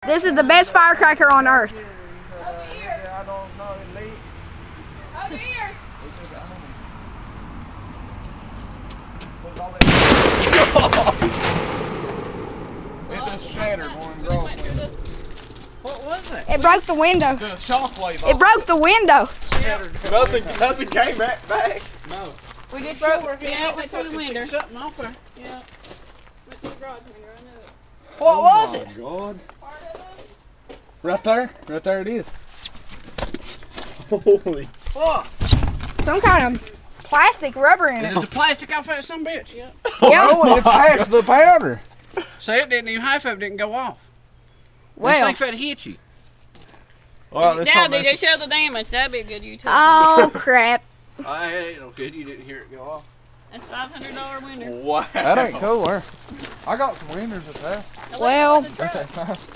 This is the best firecracker on earth. I don't know. Over here. It just shattered one, bro. What was it? It broke the window. The shockwave. It broke the window. Nothing came back. No. We just broke. Yeah, went through the window. Something off there. Yeah. Went through the garage window. I know it. What was it? God. Part of it. Right there. Right there it is. Holy fuck. Some kind of plastic rubber in Is it. it the plastic off that some bitch? Yeah. Oh, it's half the powder. See, it didn't even, half of it didn't go off. Well. Let's see if it hit you. Well, this Now, whole did they mess- show the damage? That'd be a good YouTube. Oh crap. It ain't no good. You didn't hear it go off. That's $500 winner. Wow. That ain't cool, or I got some winners at that. Well.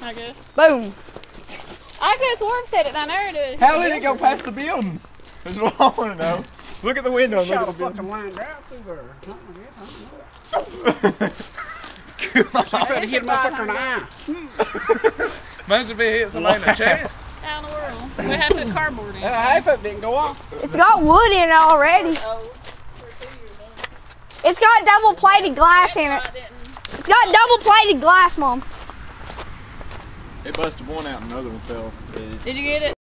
I guess. Boom. I could have sworn said it down there. How did it go past the building? That's what I want to know. Look at the window and look Shot at a the building. fucking line right through there. See if it hit a motherfucker in the eye. Imagine if it hit somebody in the chest. Out in the world. We had to put cardboard in. Half of it didn't go off. It's got wood in it already. Oh. It's got double plated glass in it. I didn't. It's got double plated glass, Mom. It busted one out and another one fell. Did you get it?